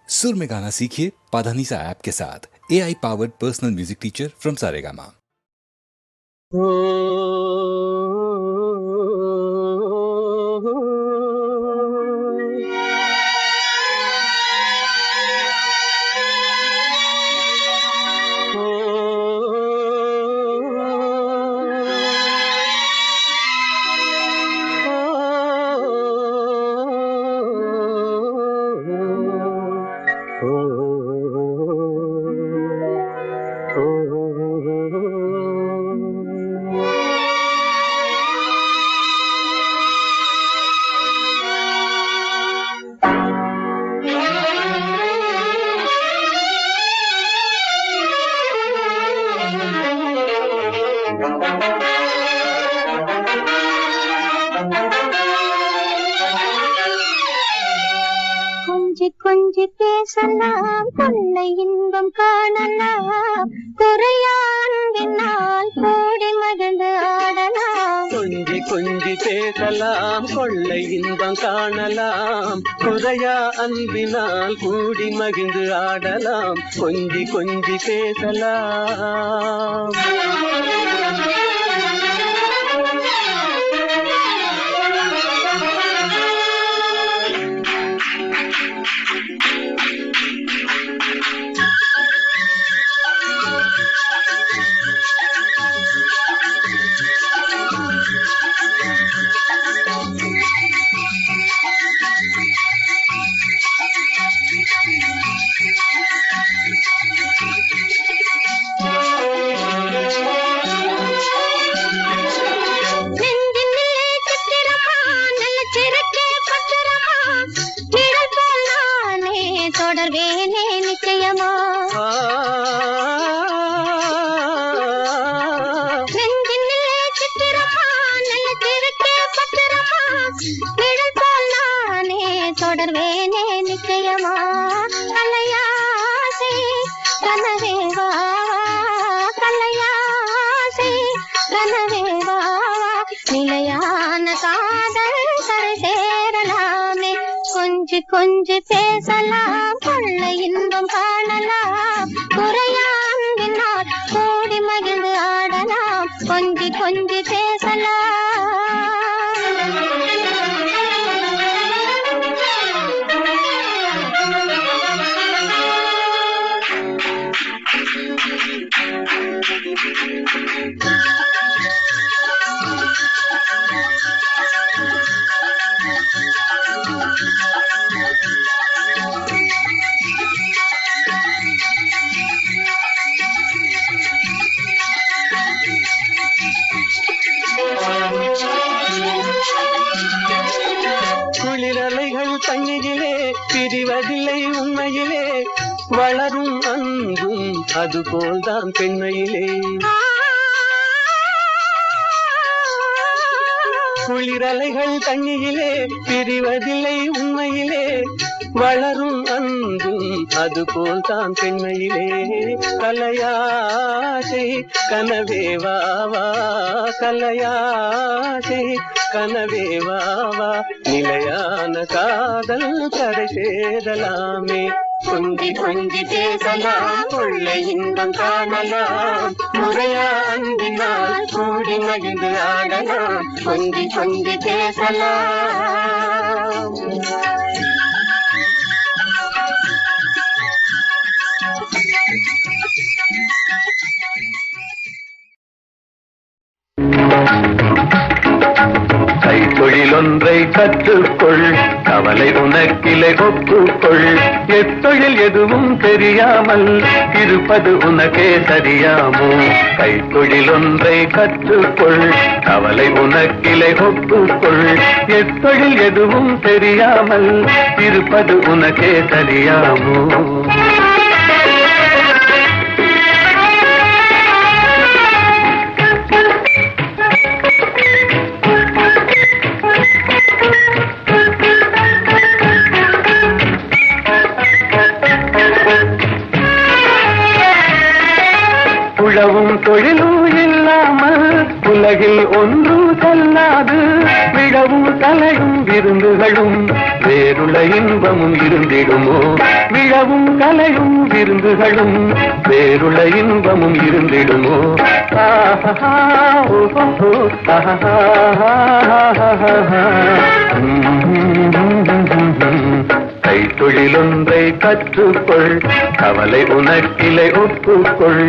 सुर में गाना सीखिए पाधानीसा ऐप के साथ। AI powered personal music teacher from Saregama. கொஞ்சி பேசலாம், கொள்ளை இன்பம் காணலாம், குறையான்பினால் கூடி மகிழ்ந்து ஆடலாம். கொஞ்சி கொஞ்சி பேசலாம், கொள்ளை இன்பம் காணலாம், குறையா அன்பினால் கூடி மகிழ்ந்து ஆடலாம். கொஞ்சி கொஞ்சி பேசலாம். தொடர்வேனே நிச்சயமா, நெஞ்சினிலே சித்திரமா, நல்ல திருக்கே பத்திரமா, நிழல் போல் நானே தொடர்வேனே நிச்சயமா. கலையாசை கனவேவா, கலையாசை கனவேவா, நிலையான காதல் கரை சேரலாமே. கொஞ்சி கொஞ்சி பேசலாம், கொள்ளை இன்பம் காணலாம், குறையான்பினால் கூடி மகிழ்ந்து ஆடலாம். கொஞ்சி கொஞ்சி பேசலாம். குளிரலைகள் தண்ணியிலே பிரிவதில்லை உண்மையிலே, வளரும் அன்பும் அதுபோல்தான் பெண்மையிலே. குளிரலைகள் தண்ணியிலே பிரிவதில்லை உண்மையிலே, வளரும் அன்பும் அதுபோல்தான் பெண்மையிலே. கலையாசை கனவேவாவா, கலையாசை கனவேவாவா, நிலையான காதல் கரை சேரலாமே. கொஞ்சி கொஞ்சி பேசலாம், கொள்ளை இன்பம் காணலாம், முறையா அன்பினால் கூடி மகிழ்ந்து ஆடலாம். கொஞ்சி கொஞ்சி பேசலாம். கைத்தொழிலொன்றை கற்றுக்கொள், கவலை உனக்கிலை ஒப்புக்கொள். எத்தொழில் எதுவும் தெரியாமல் இருப்பது உனக்கே சரியாமோ? கைத்தொழிலொன்றை கற்றுக்கொள், கவலை உனக்கிலை ஒப்புக்கொள். எத்தொழில் எதுவும் தெரியாமல் இருப்பது உனக்கே சரியாமோ? உழவும் தொழிலும் இல்லாமல் உலகில் ஒன்றும் செல்லாது விழவும் கலையும் விருந்துகளும் வேறுள்ள இன்பமும் இருந்திடுமோ விழவும் கலையும் விருந்துகளும் வேறுள்ள இன்பமும் இருந்திடுமோ ஆஹா ஓஹோ ஆஹா கைத்தொழிலொன்றை கற்றுக்கொள் கவலை உனக்கிலை ஒப்புக்கொள்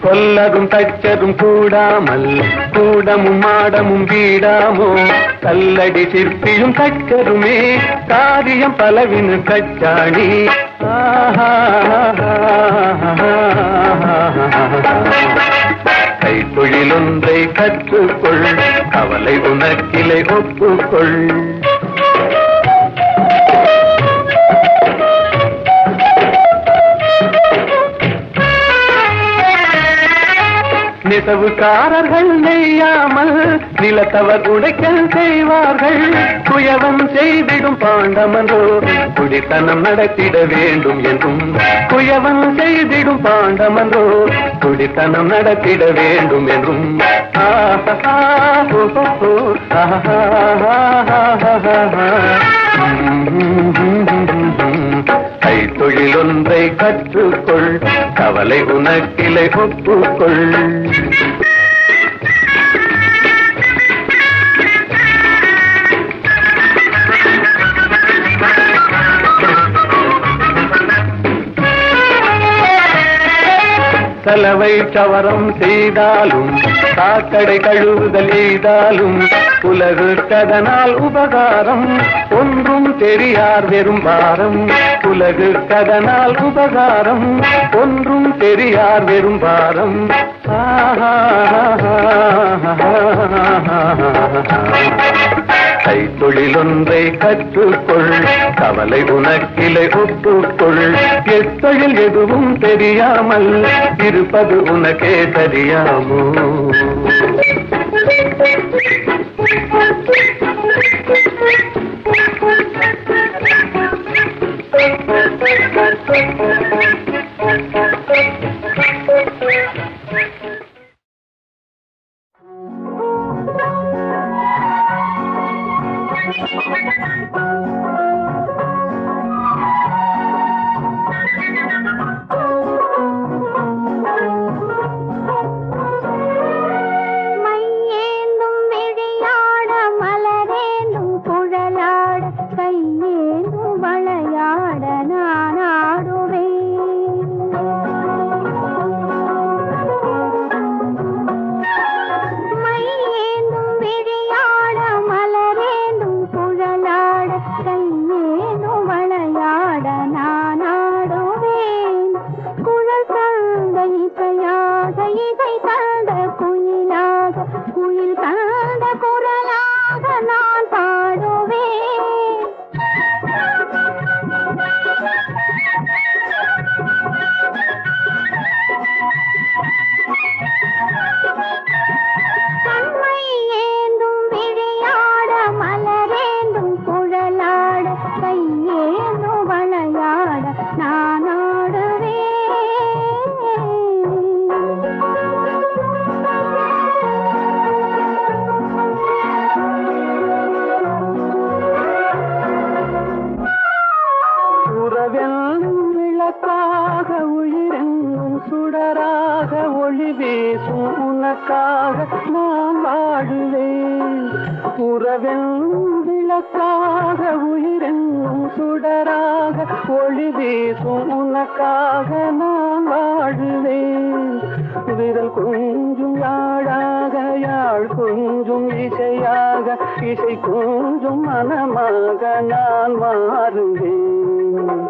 கொல்லதும் தச்சதும் கூடாமல் கூடமும் மாடமும் வீடாமோ கல்லடி சிற்பியும் தச்சருமே காரியம் பலவினு கச்சாணி கைத்தொழிலொன்றை கற்றுக்கொள் கவலை உனக்கிலை ஒப்புக்கொள் நெசவுக்காரர்கள் நெய்யாமல் நிலத்தவர் உடைக்கல் செய்வார்கள் குயவன் செய்திடும் பாண்டமன்றோ குடித்தனம் நடத்திட வேண்டும் என்றும் குயவன் செய்திடும் பாண்டமன்றோ குடித்தனம் நடத்திட வேண்டும் என்றும் கைத்தொழிலொன்றை கற்றுக்கொள் கவலை உனக்கிலை ஒப்புக்கொள் சலவை சவரம் செய்தாலும் சாக்கடை கழுவுதல் எய்தாலும் உலகுக்கதனால் உபகாரம் ஒன்றும் தெரியார் வெறும் பாரம் உலகுக்கதனால் உபகாரம் ஒன்றும் தெரியார் வெறும் பாரம் கைத்தொழிலொன்றை கற்றுக்கொள் கவலை உனக்கிலை ஒப்புக்கொள் எத்தொழில் எதுவும் தெரியாமல் இருப்பது உனக்கே தெரியாமோ இசை கொஞ்சம் மனமாக நான் மாறுவேன்.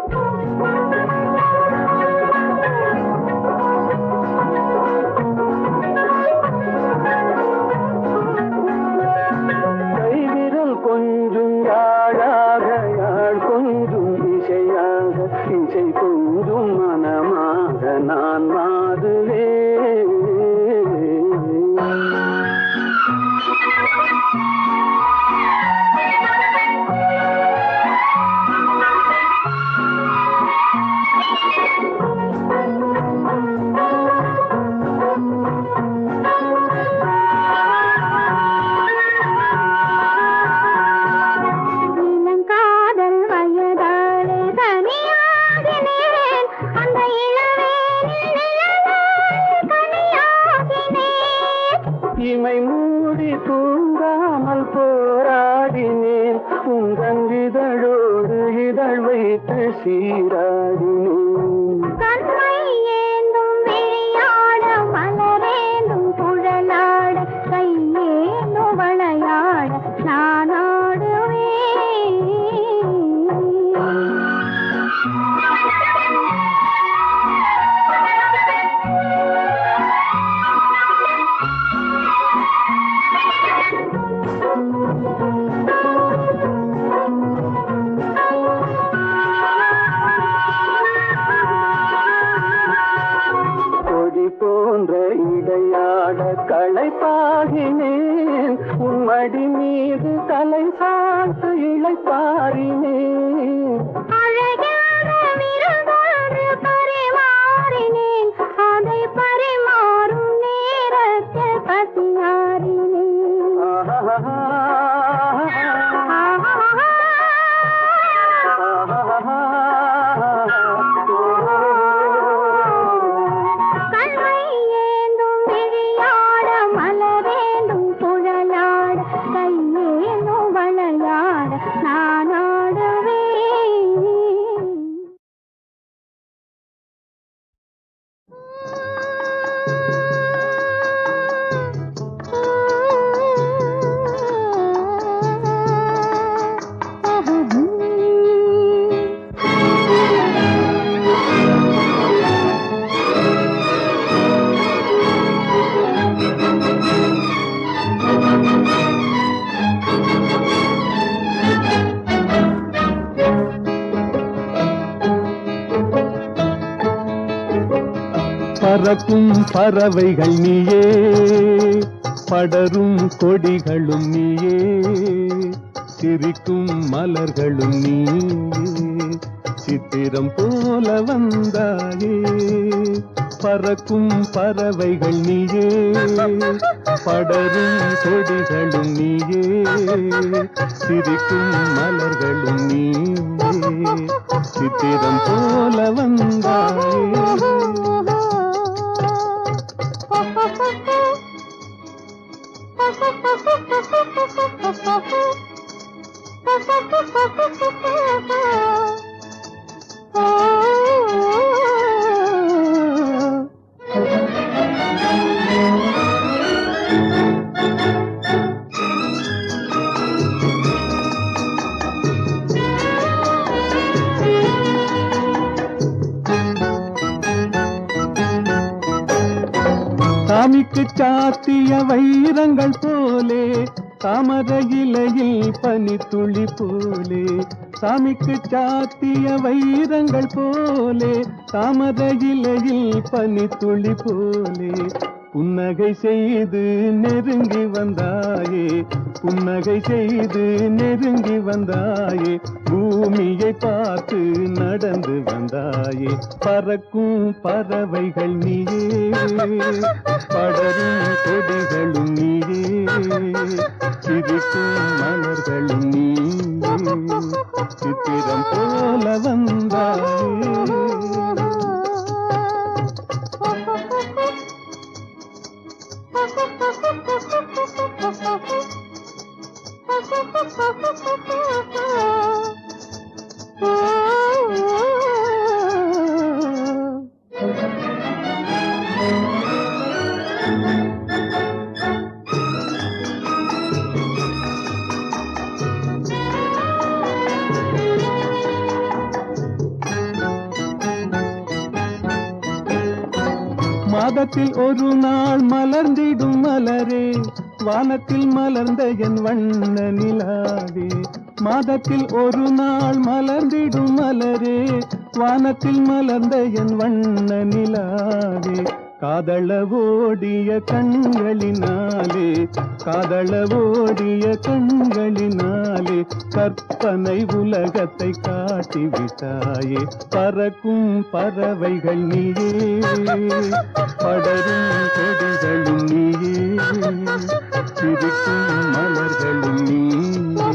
கைவிரல் கொஞ்சம் யாழாக, யாழ் கொஞ்சம் இசையாக, இசை கொஞ்சம் மனமாக நான் மாறுவேன். இதழோடு இதழ் வைத்து சீராடினேன். கண்மை ஏந்தும் விழியாட மலரேந்தும் குழலாட கையேந்தும் வளையாட நான் ஆடுவேன். கொடி போன்ற இடையாட களைப்பாகினேன். உன் மடி மீது தலை சாத்து இளைப்பாரினேன். அழகான விருந்தொன்று பரிமாறினேன். அதை பரிமாறும் நேரத்தில் பசியாறினேன். ஆஹா கண்மை ஏந்தும் விழியாட மலரேந்தும் குழலாட கையேந்தும் வளையாட நான் ஆடுவேன். பறக்கும் பறவைகள் நீயே, படரும் கொடிகளும் நீயே, சிரிக்கும் மலர்களும் நீயே, சித்திரம் போல வந்தாயே. பறக்கும் பறவைகள் நீயே, படரும் கொடிகளும் நீயே, சிரிக்கும் மலர்களும் நீயே, சித்திரம் போல வந்தாயே. சாமிக்கு சாத்திய வைரங்கள் போலே, தாமரை இலையில் பனித்துளி போலே. சாமிக்கு சாத்திய வைரங்கள் போலே, தாமரை இலையில் பனித்துளி போலே. புன்னகை செய்து நெருங்கி வந்தாயே, புன்னகை செய்து நெருங்கி வந்தாயே. பூமியை பார்த்து நடந்து வந்தாயே. பறக்கும் பறவைகள் நீயே, படரும் கொடிகளும் நீயே, சிரிக்கும் மலர்களும் நீயே, சித்திரம் போல வந்தாயே. மாதத்தில் ஒரு நாள் மலர்ந்திடும் மலரே, வானத்தில் மலர்ந்த என் வண்ண நிலாவே. மாதத்தில் ஒரு நாள் மலர்ந்திடும் மலரே, வானத்தில் மலர்ந்த என் வண்ண நிலாவே. காதளவோடிய கண்களினாலே, காதளவோடிய கண்களினாலே, கற்பனை உலகத்தை காட்டிவிட்டாயே. பறக்கும் பறவைகள் நீயே, படரும் கொடிகளும் நீயே, சிரிக்கும் மலர்களும் நீயே,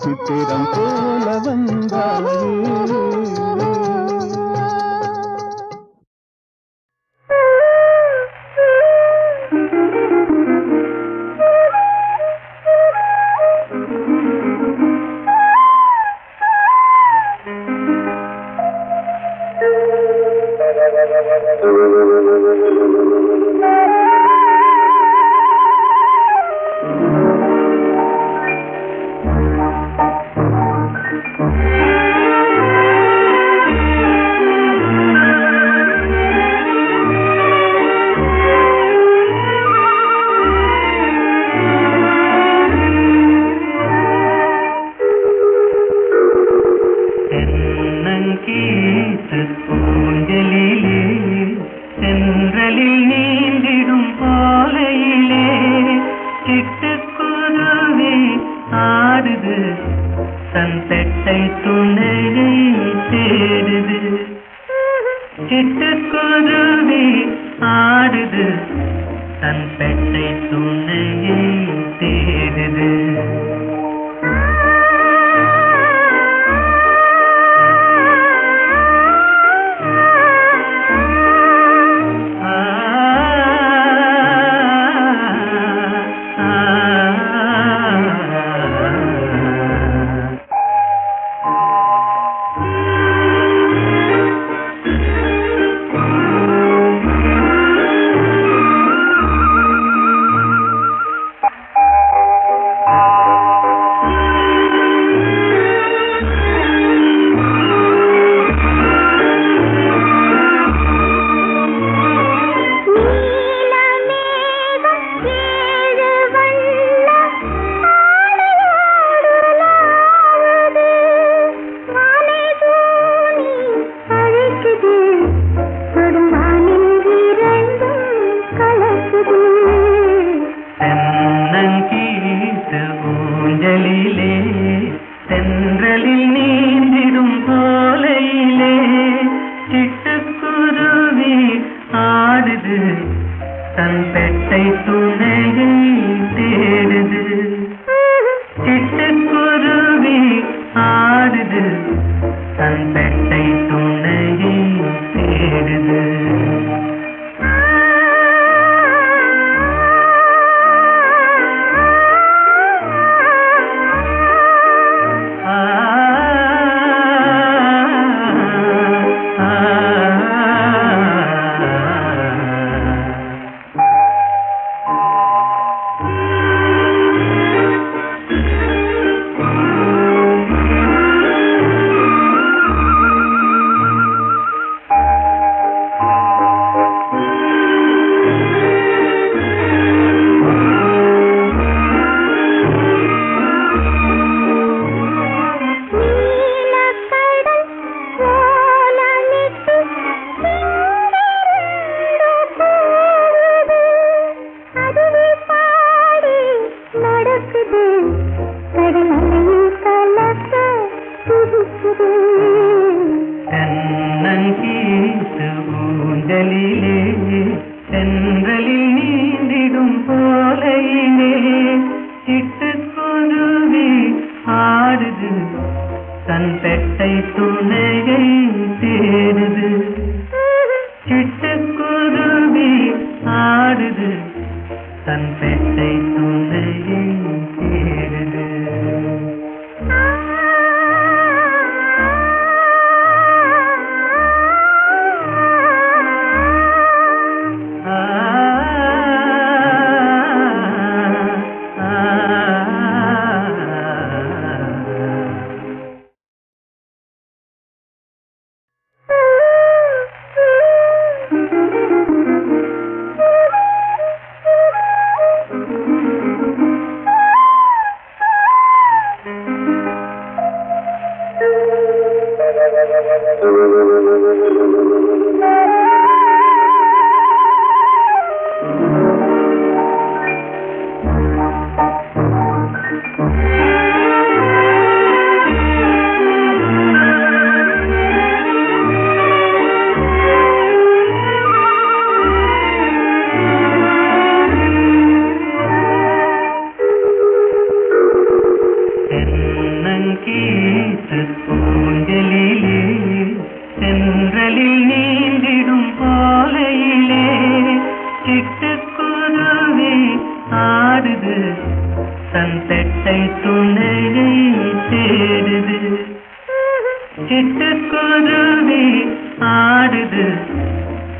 சித்திரம் போல வந்தாயே.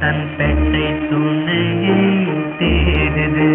தன் பெட்டை துணையை தேடுது.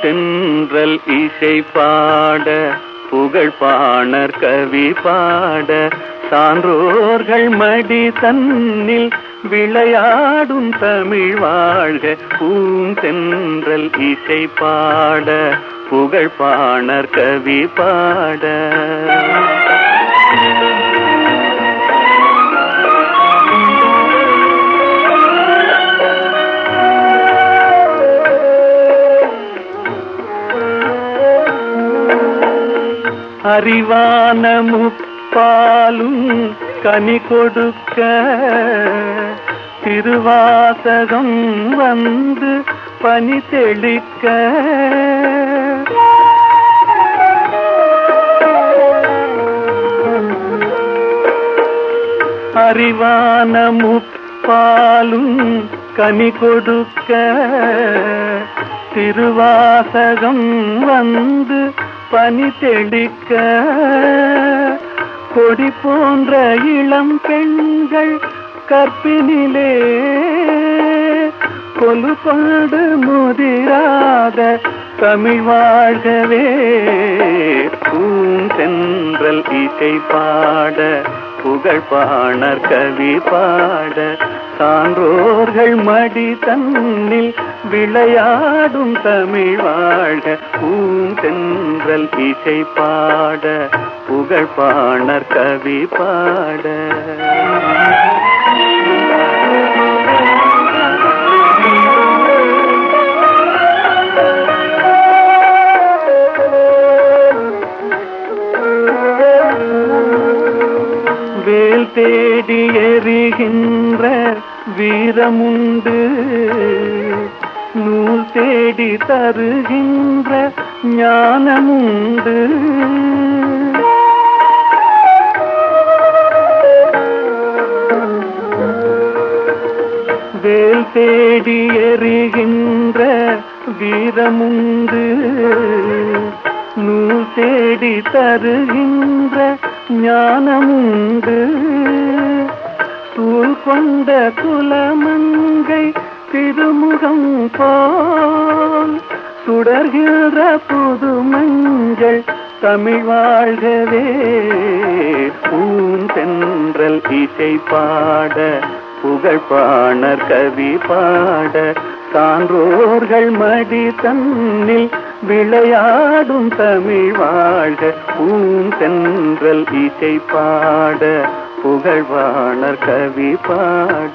தென்றல் இசை பாட புகழ் பாணர் கவி பாட சான்றோர்கள் மடி தன்னில் விளையாடும் தமிழ் வாழ்க. பூந்தென்றல் இசை பாட புகழ் பாணர் கவி பாட அறிவான முப்பாலும் கனி கொடுக்க திருவாசகம் வந்து பனி தெளிக்க அறிவான முப்பாலும் கனி கொடுக்க திருவாசகம் வந்து பனி தெளிக்க கொடி போன்ற இளம் பெண்கள் கற்பினிலே கொலு கொண்டு முதிராத தமிழ் வாழ்கவே. பூந்தென்றல் இசை பாட புகழ் பாணர் கவி பாட சான்றோர்கள் மடி தன்னில் விளையாடும் தமிழ் வாழ்க. பூந்தென்றல் இசை பாட புகழ் பாணர் கவி பாட வீரமுண்டு நூல் தேடி தருகின்ற ஞானமுண்டு வேல் தேடி எறிகின்ற வீரமுண்டு நூல் தேடி தருகின்ற ஞானமுண்டு சூழ் கொண்ட குலமங்கை திருமுகம் போல் சுடர்கிற புது மஞ்சள் தமிழ் வாழ்கவே பூந்தென்றல் இசை பாட புகழ் பாணர் கவி பாட சான்றோர்கள் மடி தன்னில் விளையாடும் தமிழ் வாழ்க பூந்தென்றல் இசை பாட புகழ் பாணர் கவி பாட.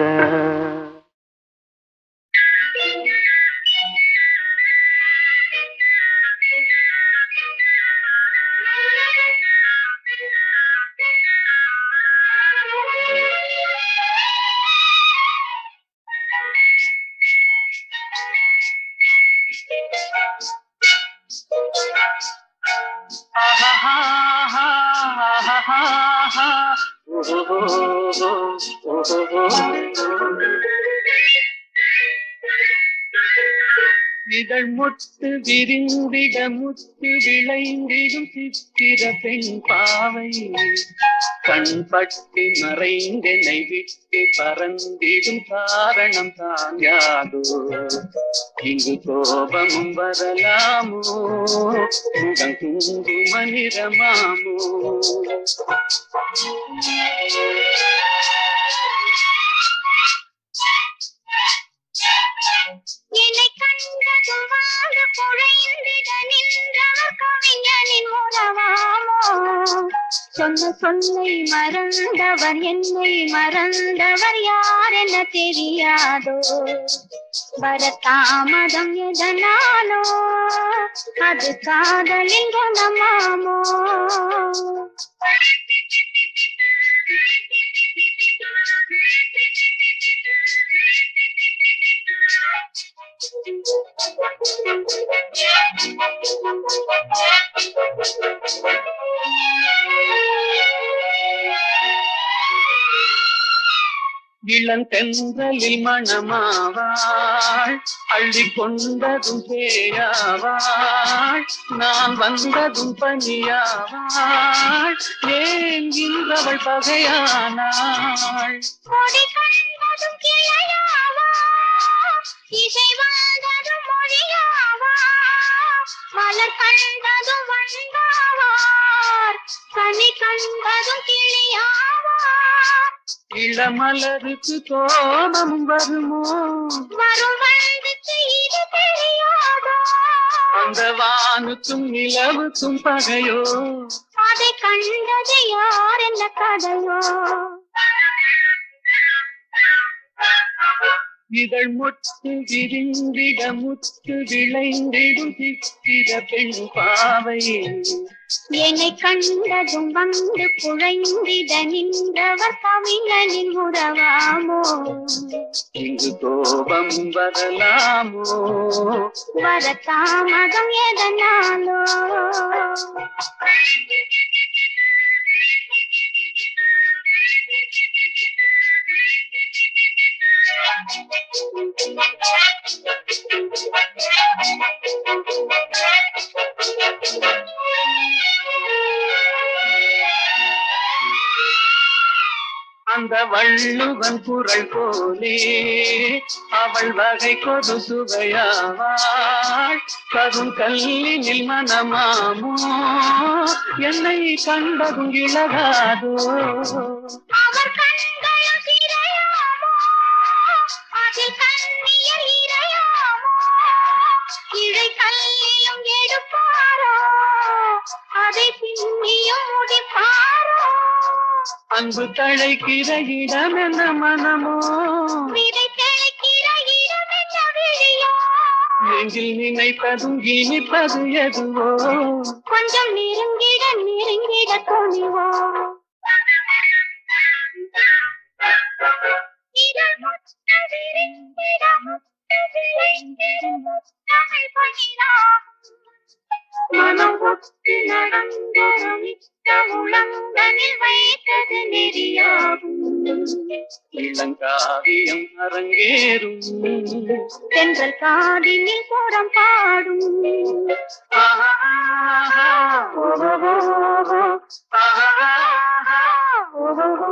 இதழ் முத்து விரிந்திட முத்து விளைந்திடும் சித்திர பெண் பாவை கண்பட்டு மறைந்தெனை விட்டு பறந்திடும் காரணம் தான் யாதோ இங்கு கோபமும் வரலாமோ முகம் குங்கு மனிரமாமோ என்னை கண்டதும் வாழ குழைந்திட நின்றவர் கவிஞனின் உறவாமோ சொன்ன சொல்லை மறந்தவர் என்னை மறந்தவர் யார் என தெரியாதோ வரதாமதம் எதனாலோ அது காதலின் குணமாமோ இளந்தென்றலில் மணமாவாள் அள்ளி கொண்டதும் பேயாவாள் நான் வந்ததும் பனியாவாள் ஏன் இன்றவள் பகையானாள் கொடி கண்டதும் கிளையாவா இசை வந்ததும் மொழியாவா மலர் கண்டதும் வந்தாவார் கனி கண்டதும் கிளியாவா இளமலருக்கு கோபம் வருமோ வரும் வந்துச்சு இது தெரியாதோ அந்த வானுக்கும் நிலவுக்கும் பகையோ அதை கண்டது யார் என்ன கதையோ இதழ் முத்து விரிந்திட முத்து விளைந்திடும் சித்திர பெண் பாவை என்னை கண்டதும் வந்து குழைந்திட நின்றவர் கவிஞனின் உறவாமோ இங்கு கோபம் வரலாமோ வரதாமதம் எதனாலோ அந்த வள்ளுவன் குரல் போலே அவள் வகை கொடு சுவையாவாள் கரும் கல்லினில் மனமாமோ என்னை கண்டதும் இழகாதோ அவர் கண்கள் சிறையாமோ அதில் கண்ணியல் இறையாமோ இழை கல்லிலும் எடுப்பாரோ அதை பின்னியும் முடிப்பாரோ அன்பு தழைக்கிற இடம் என்ன மனமோ விதை தெளிக்கிற இடம் என்ன விழியோ நெஞ்சில் நினைப்பதும் இனிப்பது எதுவோ கொஞ்சம் நெருங்கிட நெருங்கிட துணிவோ இதழ் முத்த விரிந்திட முத்த விளைந்திடும் முத்தமிழ் பயிராகும். மனம் ஒத்து நடந்தொருமித்த உளங்களில் வைத்தது நெறியாகும். இளங்காவியம் அரங்கேறும் தென்றல் காதினில் புறம் பாடும். ஆஹா, ஆஹா, ஓஹோ, ஓஹோ, ஆஹா, ஆஹா, ஓஹோ.